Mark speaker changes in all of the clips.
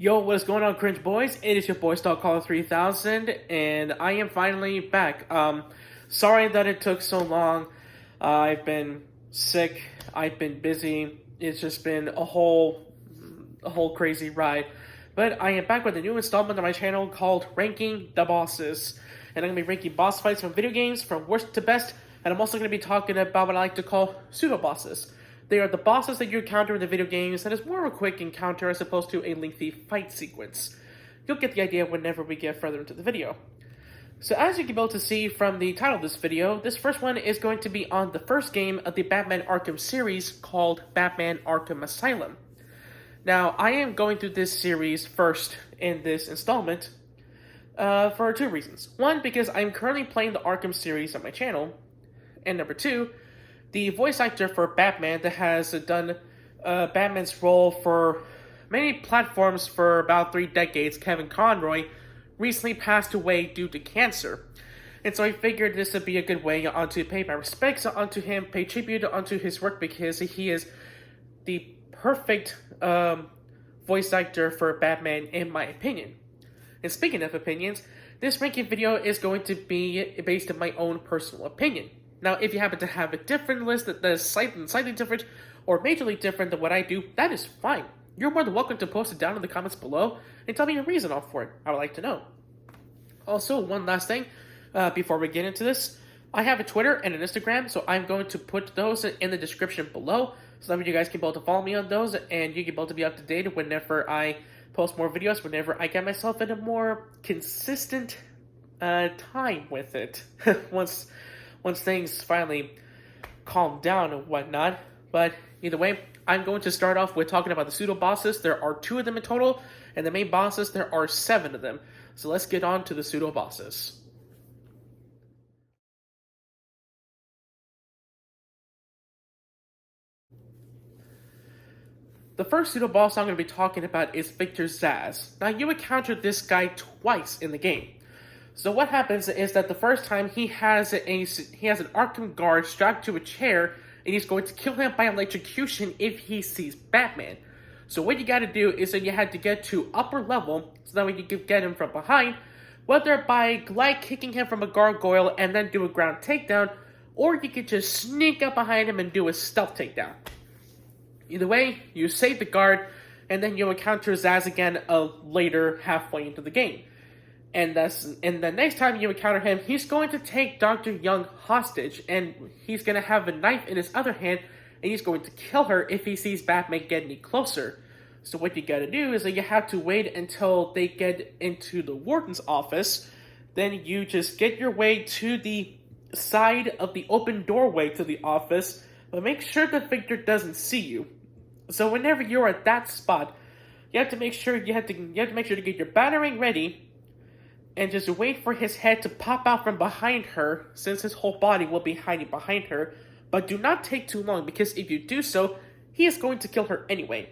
Speaker 1: Yo, what is going on, cringe boys? It is your boy Caller 3000, and I am finally back. Sorry that it took so long. I've been sick. I've been busy. It's just been a whole crazy ride. But I am back with a new installment on my channel called Ranking the Bosses, and I'm gonna be ranking boss fights from video games from worst to best. And I'm also gonna be talking about what I like to call pseudo bosses. They are the bosses that you encounter in the video games that is more of a quick encounter as opposed to a lengthy fight sequence. You'll get the idea whenever we get further into the video. So as you can be able to see from the title of this video, this first one is going to be on the first game of the Batman Arkham series called Batman Arkham Asylum. Now, I am going through this series first in this installment for two reasons. One, because I'm currently playing the Arkham series on my channel, and number two, the voice actor for Batman that has done Batman's role for many platforms for about 3 decades, Kevin Conroy, recently passed away due to cancer. And so I figured this would be a good way to pay my respects onto him, pay tribute onto his work, because he is the perfect voice actor for Batman in my opinion. And speaking of opinions, this ranking video is going to be based on my own personal opinion. Now, if you happen to have a different list that is slightly different or majorly different than what I do, that is fine. You're more than welcome to post it down in the comments below and tell me your reason for it. I would like to know. Also, one last thing before we get into this. I have a Twitter and an Instagram, so I'm going to put those in the description below so that you guys can be able to follow me on those and you can be able to be up to date whenever I post more videos, whenever I get myself in a more consistent time with it. Once things finally calm down and whatnot. But either way, I'm going to start off with talking about the pseudo bosses. There are 2 of them in total, and the main bosses, there are 7 of them. So let's get on to the pseudo bosses. The first pseudo boss I'm going to be talking about is Victor Zsasz. Now, you encounter this guy twice in the game. So what happens is that the first time he has an Arkham guard strapped to a chair, and he's going to kill him by electrocution if he sees Batman. So what you gotta do is that you had to get to upper level, so that way you can get him from behind, whether by glide kicking him from a gargoyle and then do a ground takedown, or you could just sneak up behind him and do a stealth takedown. Either way, you save the guard, and then you'll encounter Zsasz again later halfway into the game. And the next time you encounter him, he's going to take Dr. Young hostage, and he's going to have a knife in his other hand, and he's going to kill her if he sees Batman get any closer. So what you gotta do is that you have to wait until they get into the warden's office, then you just get your way to the side of the open doorway to the office, but make sure that Victor doesn't see you. So whenever you're at that spot, you have to make sure to get your battering ready, and just wait for his head to pop out from behind her, since his whole body will be hiding behind her. But do not take too long, because if you do so, he is going to kill her anyway.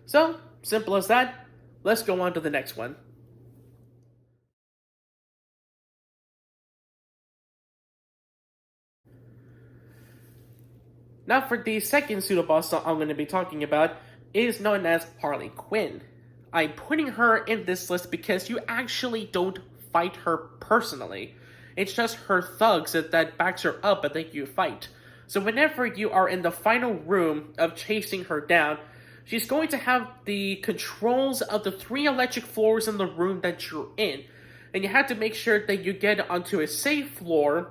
Speaker 1: So, simple as that. Let's go on to the next one. Now for the second pseudo boss I'm going to be talking about is known as Harley Quinn. I'm putting her in this list because you actually don't fight her personally. It's just her thugs that backs her up and that you fight. So whenever you are in the final room of chasing her down, she's going to have the controls of the 3 electric floors in the room that you're in. And you have to make sure that you get onto a safe floor,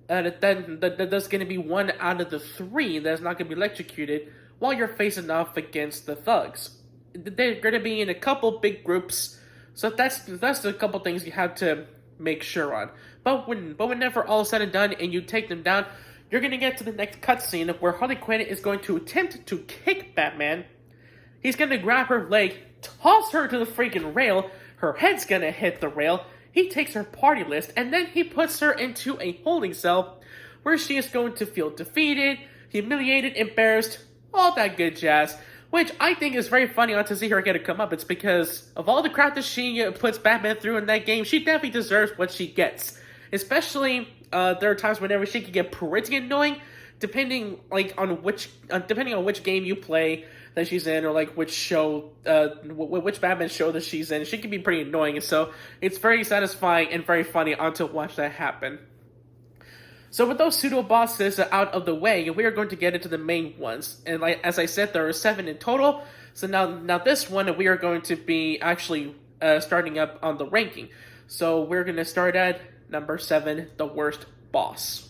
Speaker 1: that's going to be 1 out of the 3 that's not going to be electrocuted, while you're facing off against the thugs. They're going to be in a couple big groups, so that's a couple things you have to make sure on. But whenever all is said and done and you take them down, you're going to get to the next cutscene where Harley Quinn is going to attempt to kick Batman. He's going to grab her leg, toss her to the freaking rail, her head's going to hit the rail, he takes her party list, and then he puts her into a holding cell where she is going to feel defeated, humiliated, embarrassed, all that good jazz. Which I think is very funny to see her get a comeuppance, because of all the crap that she puts Batman through in that game, she definitely deserves what she gets. Especially, there are times whenever she can get pretty annoying, depending on which game you play. that she's in, or like which show, which Batman show that she's in. She can be pretty annoying, so it's very satisfying and very funny to watch that happen. So with those pseudo bosses out of the way, we are going to get into the main ones. And like as I said, there are 7 in total. So now this one we are going to be actually starting up on the ranking. So we're going to start at number 7, the worst boss.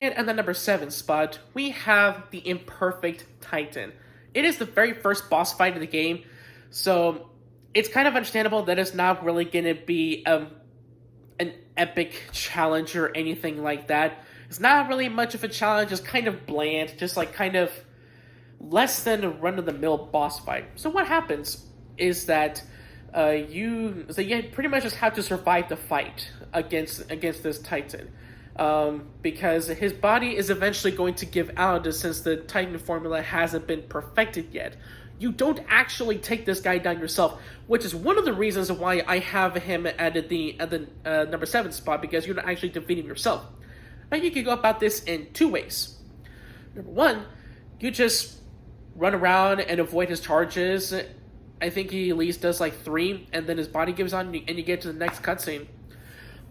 Speaker 1: And at the number 7 spot, we have the Imperfect Titan. It is the very first boss fight of the game, so it's kind of understandable that it's not really going to be an epic challenge or anything like that. It's not really much of a challenge, it's kind of bland, just like kind of less than a run-of-the-mill boss fight. So what happens is that you pretty much just have to survive the fight against this Titan. Because his body is eventually going to give out since the Titan formula hasn't been perfected yet. You don't actually take this guy down yourself, which is one of the reasons why I have him at the number 7 spot, because you don't actually defeat him yourself. Now you can go about this in 2 ways. Number 1, you just run around and avoid his charges. I think he at least does like 3, and then his body gives out and you get to the next cutscene.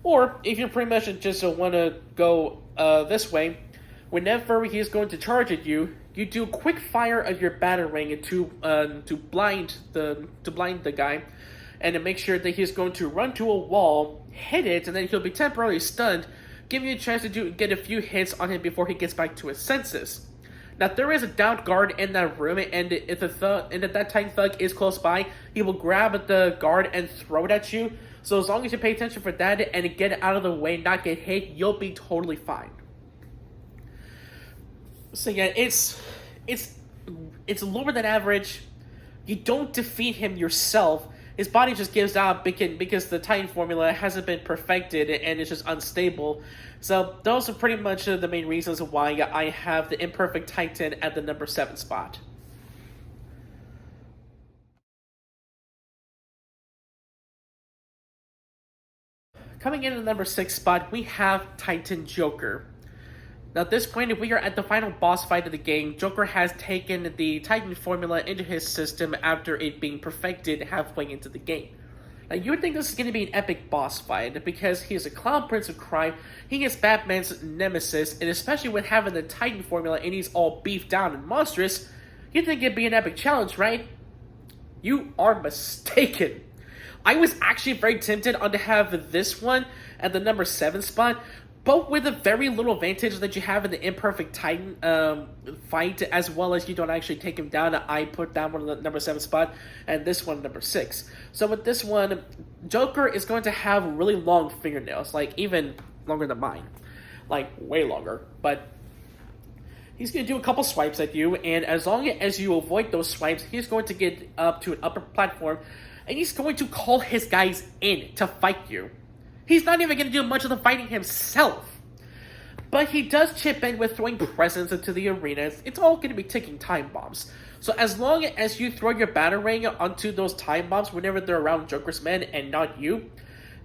Speaker 1: Or, if you pretty much just want to go this way, whenever he's going to charge at you, you do quick fire of your batarang to blind the guy, and to make sure that he's going to run to a wall, hit it, and then he'll be temporarily stunned, giving you a chance to get a few hits on him before he gets back to his senses. Now, there is a downed guard in that room, and if that Titan Thug is close by, he will grab the guard and throw it at you. So as long as you pay attention for that and get out of the way, not get hit, you'll be totally fine. So yeah, it's lower than average. You don't defeat him yourself. His body just gives out because the Titan formula hasn't been perfected and it's just unstable. So those are pretty much the main reasons why I have the Imperfect Titan at the number 7 spot. Coming in at the number 6 spot, we have Titan Joker. Now at this point, we are at the final boss fight of the game. Joker has taken the Titan formula into his system after it being perfected halfway into the game. Now you would think this is going to be an epic boss fight, because he is a clown prince of crime, he is Batman's nemesis, and especially with having the Titan formula and he's all beefed down and monstrous, you'd think it'd be an epic challenge, right? You are mistaken. I was actually very tempted to have this one at the number 7 spot, but with a very little advantage that you have in the Imperfect Titan fight, as well as you don't actually take him down, I put that one in the number 7 spot, and this one number 6. So with this one, Joker is going to have really long fingernails, like even longer than mine. Like, way longer, but he's going to do a couple swipes at you, and as long as you avoid those swipes, he's going to get up to an upper platform, and he's going to call his guys in to fight you. He's not even going to do much of the fighting himself. But he does chip in with throwing presents into the arena. It's all going to be ticking time bombs. So as long as you throw your batarang onto those time bombs whenever they're around Joker's men and not you,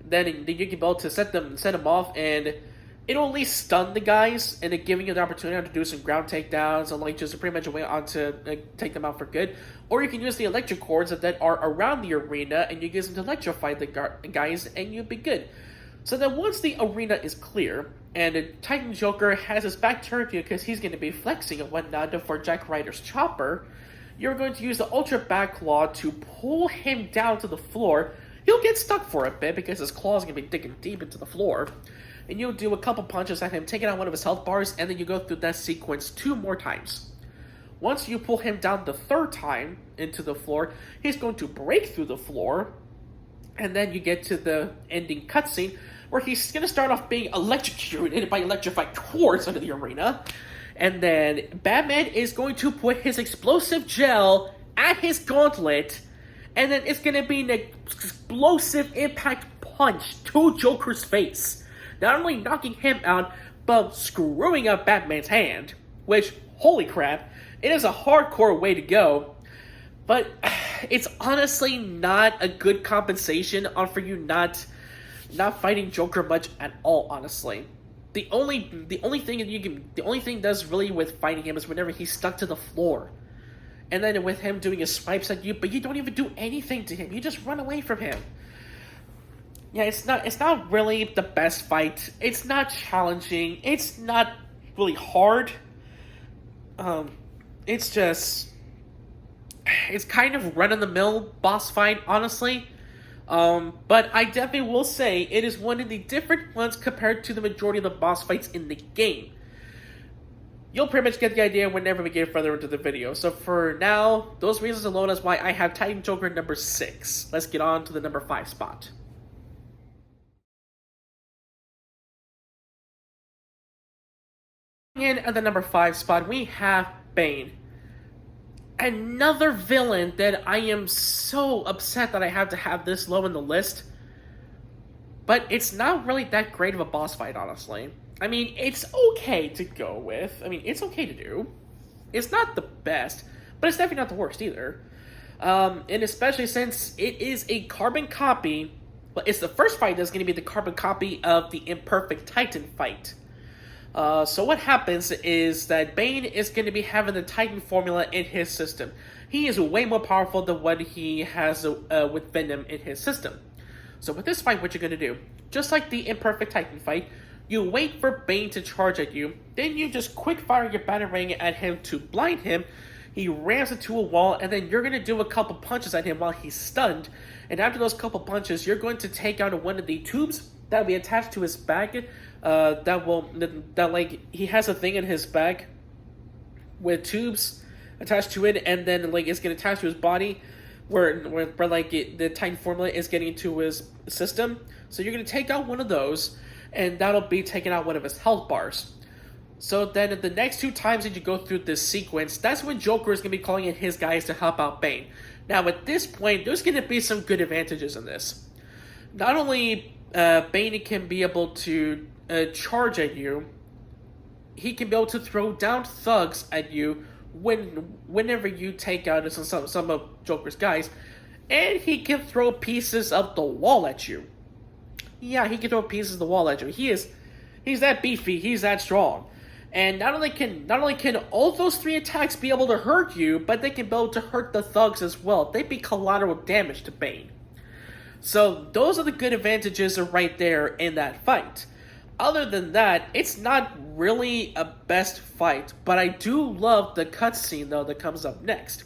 Speaker 1: then you can be able to set them off, and it'll at least stun the guys, and it giving you the opportunity to do some ground takedowns, and like just pretty much a way on to take them out for good. Or you can use the electric cords that are around the arena, and you use them to electrify the guys, and you'll be good. So then once the arena is clear, and Titan Joker has his back turned to you because he's going to be flexing and whatnot for Jack Ryder's chopper, you're going to use the Ultra Back Claw to pull him down to the floor. He'll get stuck for a bit because his claws are going to be digging deep into the floor. And you'll do a couple punches at him, taking out one of his health bars, and then you go through that sequence 2 more times. Once you pull him down the 3rd time into the floor, he's going to break through the floor, and then you get to the ending cutscene, where he's going to start off being electrocuted by electrified cords under the arena, and then Batman is going to put his explosive gel at his gauntlet, and then it's going to be an explosive impact punch to Joker's face, not only knocking him out, but screwing up Batman's hand, which, holy crap, it is a hardcore way to go, but it's honestly not a good compensation for you not fighting Joker much at all, honestly. the only thing that's really with fighting him is whenever he's stuck to the floor. And then with him doing his swipes at you, but you don't even do anything to him. You just run away from him. Yeah, it's not really the best fight. It's not challenging. It's not really hard. It's just it's kind of run-of-the-mill boss fight, honestly. But I definitely will say it is one of the different ones compared to the majority of the boss fights in the game. You'll pretty much get the idea whenever we get further into the video. So for now, those reasons alone is why I have Titan Joker number 6. Let's get on to the number 5 spot. In at the number 5 spot, we have Bane. Another villain that I am so upset that I have to have this low in the list. But it's not really that great of a boss fight, honestly. I mean, it's okay to go with. I mean, it's okay to do. It's not the best, but it's definitely not the worst either. And especially since it is a carbon copy, well, it's the first fight that's going to be the carbon copy of the Imperfect Titan fight. So what happens is that Bane is going to be having the Titan formula in his system. He is way more powerful than what he has with Venom in his system. So with this fight, what you're going to do, just like the Imperfect Titan fight, you wait for Bane to charge at you, then you just quick fire your batarang at him to blind him. He rams into a wall, and then you're going to do a couple punches at him while he's stunned. And after those couple punches, you're going to take out one of the tubes that will be attached to his back. He has a thing in his back with tubes attached to it, and then it's going to attach to his body, where the Titan formula is getting into his system. So you're going to take out one of those, and that'll be taking out one of his health bars. So then the next 2 times that you go through this sequence, that's when Joker is going to be calling in his guys to help out Bane. Now at this point, there's going to be some good advantages in this. Not only Bane can be able to charge at you, he can be able to throw down thugs at you whenever you take out some of Joker's guys, and he can throw pieces of the wall at you. Yeah, he can throw pieces of the wall at you. He's that beefy, he's that strong. And not only can all those 3 attacks be able to hurt you, but they can be able to hurt the thugs as well. They'd be collateral damage to Bane. So those are the good advantages right there in that fight. Other than that, it's not really a best fight, but I do love the cutscene though that comes up next.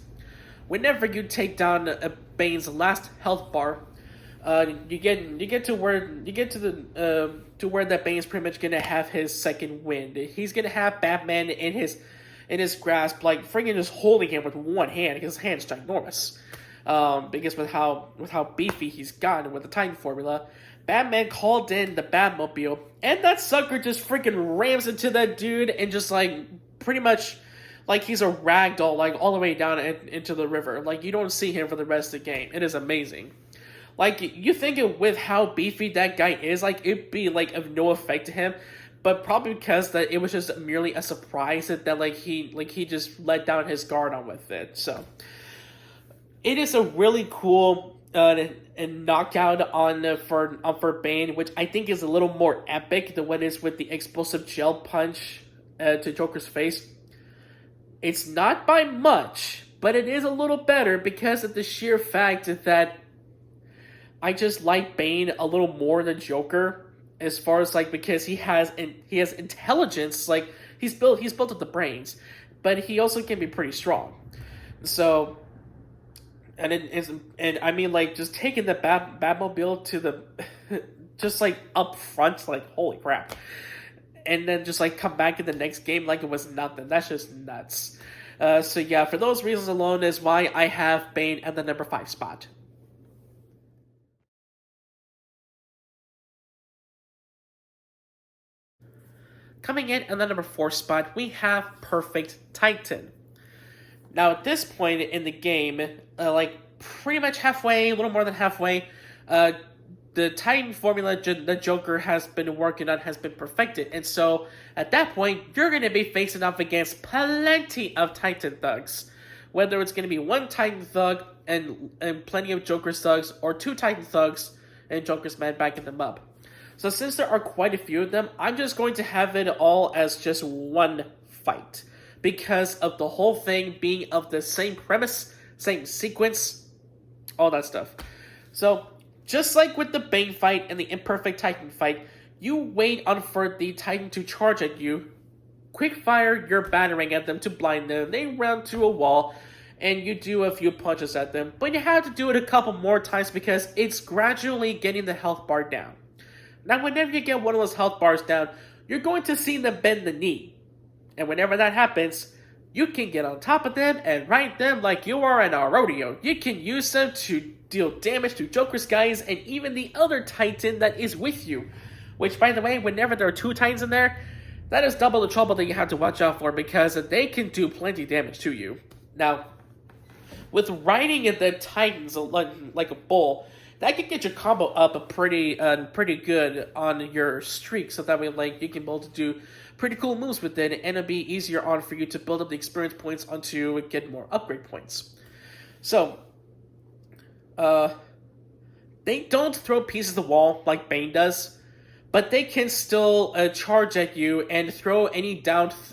Speaker 1: Whenever you take down Bane's last health bar, you get to where that Bane's pretty much gonna have his second wind. He's gonna have Batman in his grasp, like friggin' just holding him with one hand because his hand's ginormous. Because with how beefy he's gotten with the Titan formula, Batman called in the Batmobile, and that sucker just freaking rams into that dude and just pretty much he's a ragdoll all the way down into the river. You don't see him for the rest of the game. It is amazing. You think it with how beefy that guy is, it'd be of no effect to him, but probably because that it was just merely a surprise that he just let down his guard on with it. So it is a really cool knockout for Bane, which I think is a little more epic than what is with the explosive gel punch to Joker's face. It's not by much, but it is a little better because of the sheer fact that I just like Bane a little more than Joker, as far as because he has intelligence. He's built up the brains, but he also can be pretty strong. So, and I mean just taking the Batmobile to the just up front, holy crap, and then just come back in the next game like it was nothing. That's just nuts. So yeah, for those reasons alone is why I have Bane at the number 5 spot. Coming in at the number 4 spot, we have Perfect Titan. Now, at this point in the game, pretty much halfway, a little more than halfway, the Titan formula that Joker has been working on has been perfected. And so, at that point, you're going to be facing off against plenty of Titan thugs. Whether it's going to be 1 Titan thug and plenty of Joker's thugs, or 2 Titan thugs and Joker's men backing them up. So since there are quite a few of them, I'm just going to have it all as just one fight. Because of the whole thing being of the same premise, same sequence, all that stuff. So, just like with the Bane fight and the Imperfect Titan fight, you wait on for the Titan to charge at you, quick fire your battering at them to blind them, they run to a wall, and you do a few punches at them, but you have to do it a couple more times because it's gradually getting the health bar down. Now, whenever you get one of those health bars down, you're going to see them bend the knee. And whenever that happens, you can get on top of them and ride them like you are in a rodeo. You can use them to deal damage to Joker's guys and even the other Titan that is with you. Which, by the way, whenever there are two Titans in there, that is double the trouble that you have to watch out for because they can do plenty damage to you. Now, with riding the Titans like a bull, that can get your combo up pretty good on your streak, so that way you can be able to do pretty cool moves with it, and it'll be easier on for you to build up the experience points onto get more upgrade points. So, they don't throw pieces of the wall like Bane does, but they can still charge at you and throw any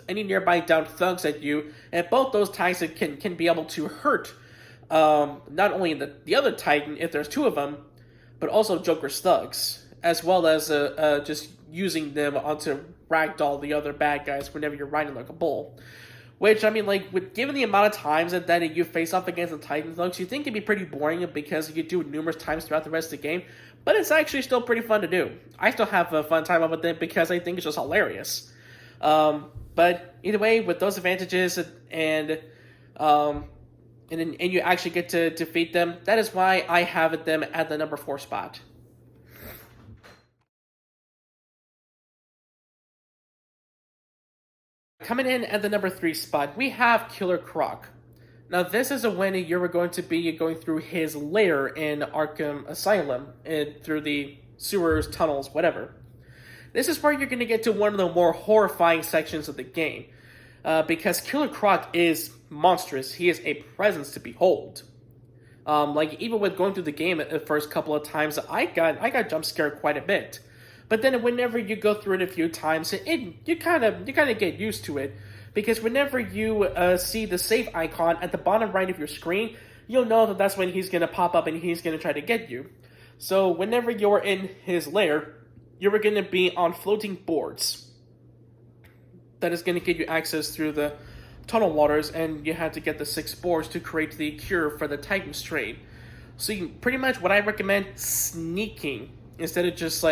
Speaker 1: nearby downed thugs at you, and both those Titans can be able to hurt not only the other Titan if there's two of them, but also Joker's thugs, as well as just using them onto ragdoll the other bad guys whenever you're riding like a bull. Which, I mean, given the amount of times that you face off against the Titan thugs, you think it'd be pretty boring because you do it numerous times throughout the rest of the game, but it's actually still pretty fun to do. I still have a fun time with it because I think it's just hilarious. But either way, with those advantages and you actually get to defeat them, that is why I have them at the number 4 spot. Coming in at the number 3 spot, we have Killer Croc. Now, this is when you're going to be going through his lair in Arkham Asylum, through the sewers, tunnels, whatever. This is where you're going to get to one of the more horrifying sections of the game, because Killer Croc is monstrous. He is a presence to behold. Even with going through the game the first couple of times, I got jump scared quite a bit. But then whenever you go through it a few times, you kind of get used to it, because whenever you see the save icon at the bottom right of your screen, you'll know that that's when he's going to pop up and he's going to try to get you. So whenever you're in his lair, you're going to be on floating boards. That is going to give you access through the tunnel waters, and you have to get the 6 spores to create the cure for the Titan strain. So pretty much what I recommend, sneaking instead of just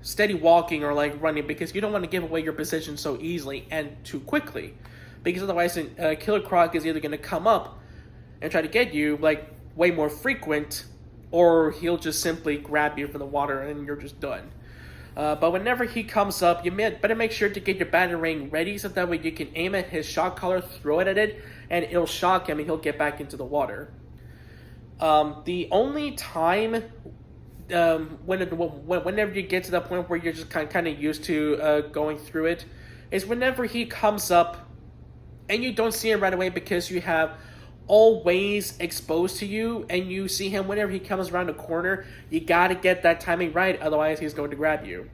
Speaker 1: steady walking or running, because you don't want to give away your position so easily and too quickly, because otherwise Killer Croc is either going to come up and try to get you way more frequent, or he'll just simply grab you from the water and you're just done. But whenever he comes up, you better make sure to get your batarang ready, so that way you can aim at his shock collar, throw it at it, and it'll shock him and he'll get back into the water. The only time whenever you get to that point where you're just kind of used to going through it, is whenever he comes up and you don't see him right away because you have always exposed to you, and you see him whenever he comes around the corner. You gotta get that timing right, otherwise he's going to grab you.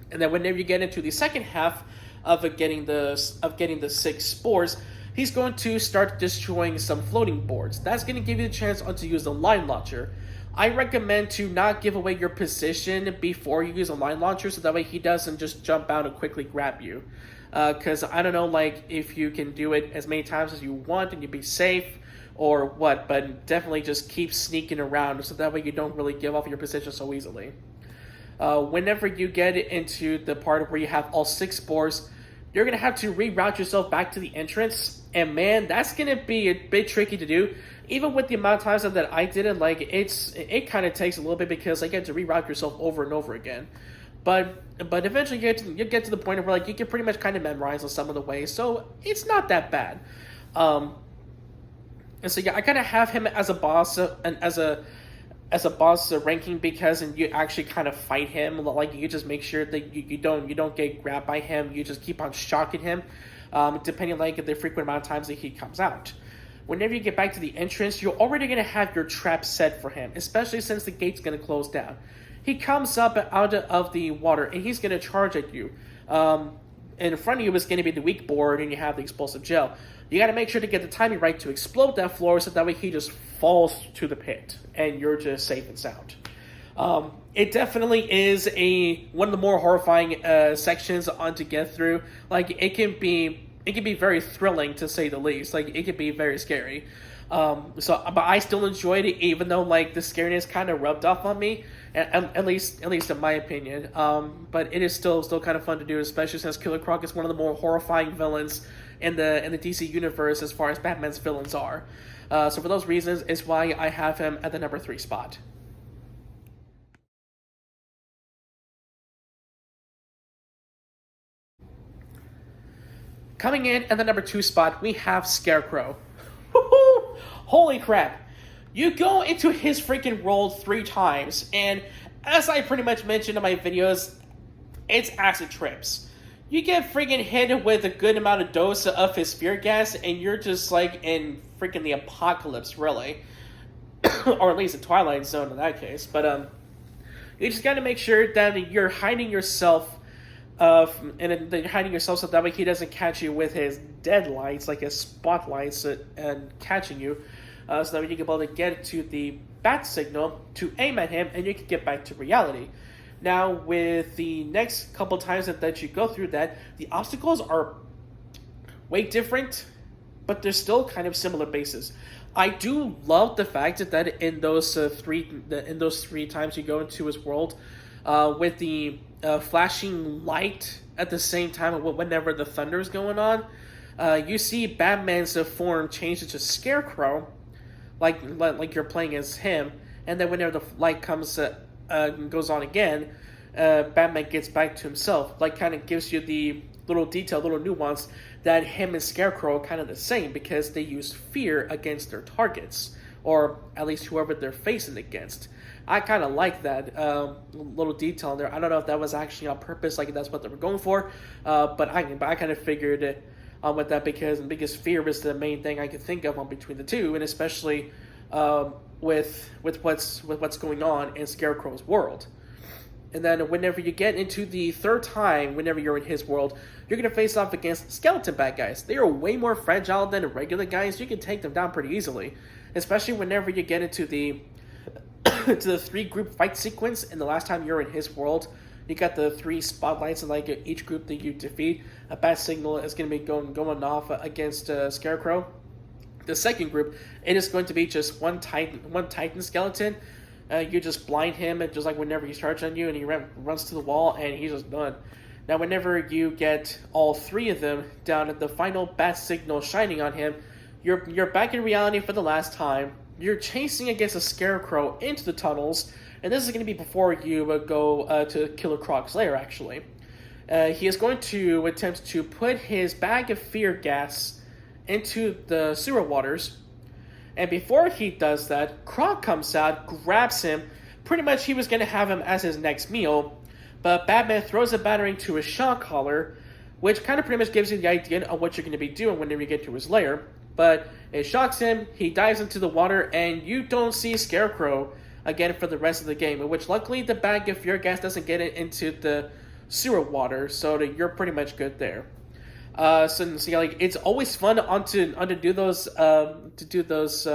Speaker 1: And then whenever you get into the second half of getting the 6 spores, he's going to start destroying some floating boards. That's going to give you the chance to use the line launcher. I recommend to not give away your position before you use a line launcher, so that way he doesn't just jump out and quickly grab you. Because I don't know if you can do it as many times as you want and you be safe or what, but definitely just keep sneaking around, so that way you don't really give off your position so easily. Whenever you get into the part where you have all 6 spores, you're going to have to reroute yourself back to the entrance, and man, that's going to be a bit tricky to do. Even with the amount of times that I did it, it kind of takes a little bit, because I get to reroute yourself over and over again. But eventually you get to the point where you can pretty much kind of memorize on some of the ways, so it's not that bad. And so yeah, I kind of have him as a boss and as a boss ranking, because you actually kind of fight him. You just make sure that you don't get grabbed by him. You just keep on shocking him, depending the frequent amount of times that he comes out. Whenever you get back to the entrance, you're already going to have your trap set for him, especially since the gate's going to close down. He comes up out of the water and he's going to charge at you. In front of you is going to be the weak board and you have the explosive gel. You got to make sure to get the timing right to explode that floor so that way he just falls to the pit and you're just safe and sound. It definitely is one of the more horrifying sections on to get through. Like it can be very thrilling to say the least. Like it can be very scary. But I still enjoyed it, even though like the scariness kind of rubbed off on me, at least in my opinion. But it is still kind of fun to do, especially since Killer Croc is one of the more horrifying villains in the DC universe as far as Batman's villains are. So for those reasons, is why I have him at the number 3 spot. Coming in at the number 2 spot, we have Scarecrow. Holy crap. You go into his freaking world 3 times, and as I pretty much mentioned in my videos, it's acid trips. You get freaking hit with a good amount of dose of his fear gas, and you're just like in freaking the apocalypse, really. Or at least the Twilight Zone in that case. But you just gotta make sure that you're hiding yourself and hiding yourself so that way he doesn't catch you with his deadlights, like his spotlights, and catching you, so that way you can be able to get to the bat signal to aim at him, and you can get back to reality. Now, with the next couple times that you go through that, the obstacles are way different, but they're still kind of similar bases. I do love the fact that in those three times you go into his world, with the flashing light at the same time whenever the thunder is going on, you see Batman's form change into Scarecrow, like you're playing as him, and then whenever the light goes on again, Batman gets back to himself. Like, kind of gives you the little detail, little nuance that him and Scarecrow are kind of the same because they use fear against their targets, or at least whoever they're facing against. I kind of like that little detail in there. I don't know if that was actually on purpose, like that's what they were going for, but I kind of figured it with that because fear is the main thing I could think of on between the two, and especially with what's going on in Scarecrow's world. And then whenever you get into the 3rd time, whenever you're in his world, you're going to face off against skeleton bad guys. They are way more fragile than regular guys. You can take them down pretty easily, especially whenever you get into the 3-group fight sequence. And the last time you're in his world, you got the 3 spotlights, and like each group that you defeat, a bat signal is going to be going off against Scarecrow. The 2nd group, it is going to be just one Titan skeleton. You just blind him, and just like whenever he starts on you, and he runs to the wall, and he's just done. Now, whenever you get all 3 of them down at the final bat signal shining on him, you're back in reality for the last time. You're chasing against a Scarecrow into the tunnels, and this is going to be before you go to Killer Croc's lair, actually. He is going to attempt to put his bag of fear gas into the sewer waters, and before he does that, Croc comes out, grabs him. Pretty much he was going to have him as his next meal, but Batman throws a batarang to his shock collar, which kind of pretty much gives you the idea of what you're going to be doing whenever you get to his lair. But it shocks him, he dives into the water, and you don't see Scarecrow again for the rest of the game, which luckily the bag of fear gas doesn't get it into the sewer water, so you're pretty much good there. So yeah, like it's always fun to do those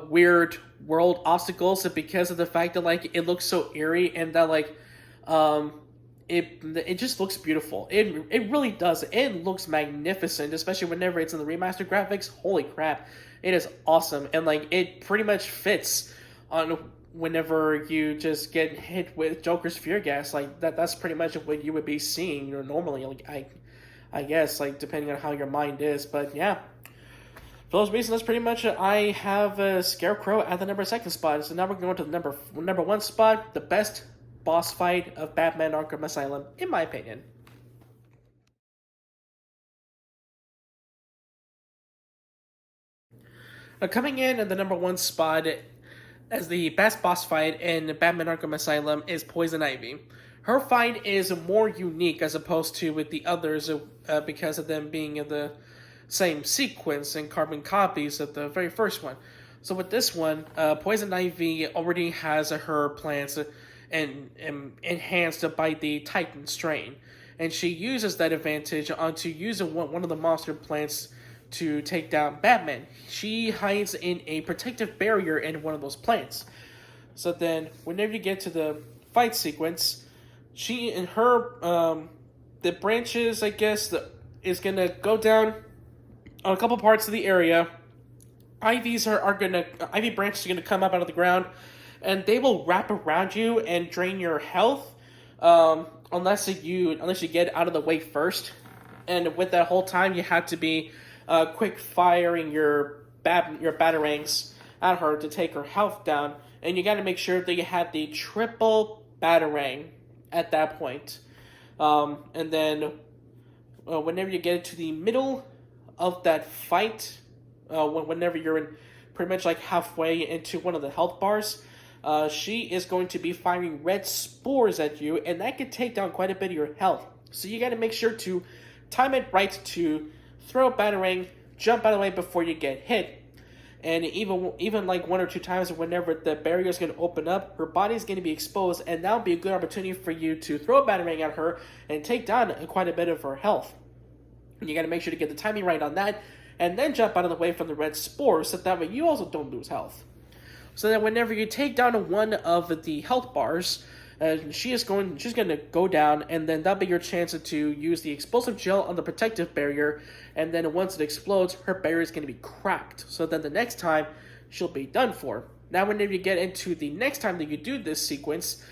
Speaker 1: weird world obstacles because of the fact that like it looks so eerie and that like it just looks beautiful. It really does. It looks magnificent, especially whenever it's in the remastered graphics. Holy crap, it is awesome, and like it pretty much fits on whenever you just get hit with Joker's fear gas. Like that's pretty much what you would be seeing normally. Like I guess like depending on how your mind is, but yeah. For those reasons, that's pretty much it. I have Scarecrow at the number 2nd spot. So now we're going to the number 1 spot, the best boss fight of Batman Arkham Asylum, in my opinion. Coming in at the number 1 spot as the best boss fight in Batman Arkham Asylum is Poison Ivy. Her fight is more unique as opposed to with the others because of them being in the same sequence and carbon copies of the very first one. So with this one, Poison Ivy already has her plans and enhanced by the Titan strain, and she uses that advantage onto using one of the monster plants to take down Batman. She hides in a protective barrier in one of those plants. So then, whenever you get to the fight sequence, she and her the branches, I guess, is gonna go down on a couple parts of the area. Ivy branches are gonna come up out of the ground, and they will wrap around you and drain your health, unless you get out of the way first. And with that whole time, you have to be quick firing your batarangs at her to take her health down, and you got to make sure that you have the triple batarang at that point. And then whenever you get to the middle of that fight, whenever you're in pretty much like halfway into one of the health bars, she is going to be firing red spores at you, and that can take down quite a bit of your health. So you got to make sure to time it right to throw a batarang, jump out of the way before you get hit. And even like one or two times, whenever the barrier is going to open up, her body is going to be exposed, and that will be a good opportunity for you to throw a batarang at her and take down quite a bit of her health. You got to make sure to get the timing right on that, and then jump out of the way from the red spores, so that way you also don't lose health. So that whenever you take down one of the health bars, she's going to go down, and then that'll be your chance to use the explosive gel on the protective barrier, and then once it explodes, her barrier is going to be cracked. So then the next time, she'll be done for. Now, whenever you get into the next time that you do this sequence,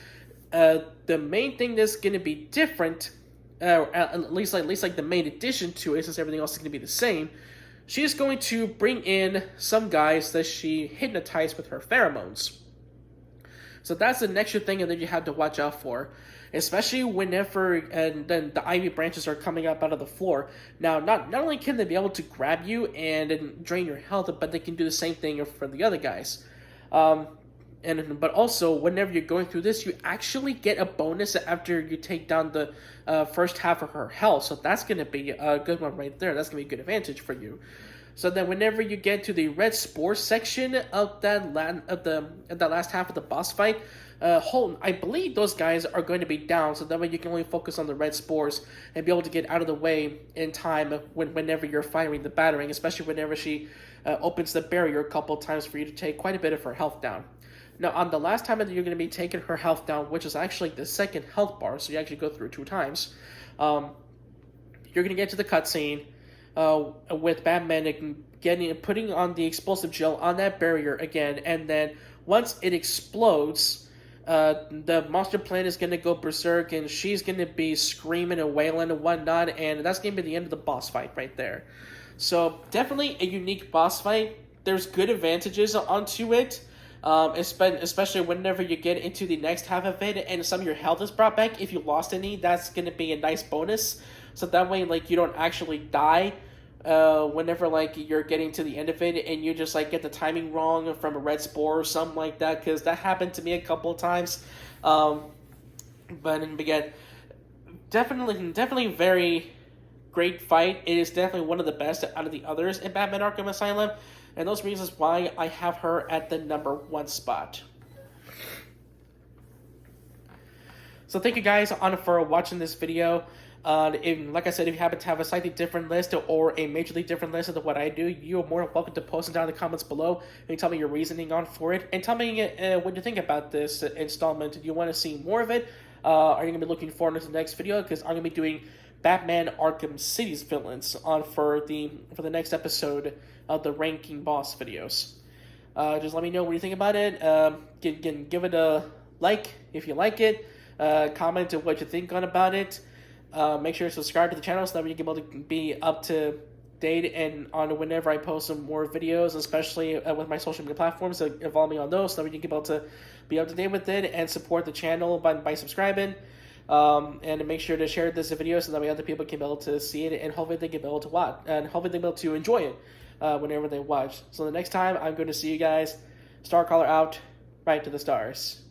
Speaker 1: the main thing that's going to be different, at least like the main addition to it, since everything else is going to be the same, she's going to bring in some guys that she hypnotized with her pheromones. So that's an extra thing that you have to watch out for, especially whenever and then the ivy branches are coming up out of the floor. Now, not only can they be able to grab you and drain your health, but they can do the same thing for the other guys. But also, whenever you're going through this, you actually get a bonus after you take down the first half of her health. So that's going to be a good one right there. That's going to be a good advantage for you. So then whenever you get to the red spore section of that last half of the boss fight, I believe those guys are going to be down, so that way you can only focus on the red spores and be able to get out of the way in time whenever you're firing the batarang, especially whenever she opens the barrier a couple times for you to take quite a bit of her health down. Now, on the last time that you're going to be taking her health down, which is actually the second health bar, so you actually go through 2 times, you're going to get to the cutscene with Batman putting on the explosive gel on that barrier again, and then once it explodes, the monster plant is going to go berserk, and she's going to be screaming and wailing and whatnot, and that's going to be the end of the boss fight right there. So definitely a unique boss fight. There's good advantages onto it, especially whenever you get into the next half of it and some of your health is brought back. If you lost any, that's going to be a nice bonus, so that way like you don't actually die whenever like you're getting to the end of it and you just like get the timing wrong from a red spore or something like that, because that happened to me a couple of times. But again, definitely very great fight. It is definitely one of the best out of the others in Batman Arkham Asylum, and those reasons why I have her at the number 1 spot. So thank you guys for watching this video. Like I said, if you happen to have a slightly different list or a majorly different list of what I do, you are more than welcome to post it down in the comments below and tell me your reasoning on for it, and tell me what you think about this installment. Do you want to see more of it? Are you going to be looking forward to the next video? Because I'm going to be doing Batman Arkham City's villains for the next episode of the ranking boss videos. Just let me know what you think about it. Give it a like if you like it. Comment what you think about it. Make sure to subscribe to the channel so that we can be able to be up to date and on whenever I post some more videos, especially with my social media platforms. So follow me on those so that we can be able to be up to date with it and support the channel by subscribing. And make sure to share this video so that way other people can be able to see it, and hopefully they can be able to watch, and hopefully they'll be able to enjoy it whenever they watch. So the next time I'm going to see you guys, Star Caller out, right to the stars.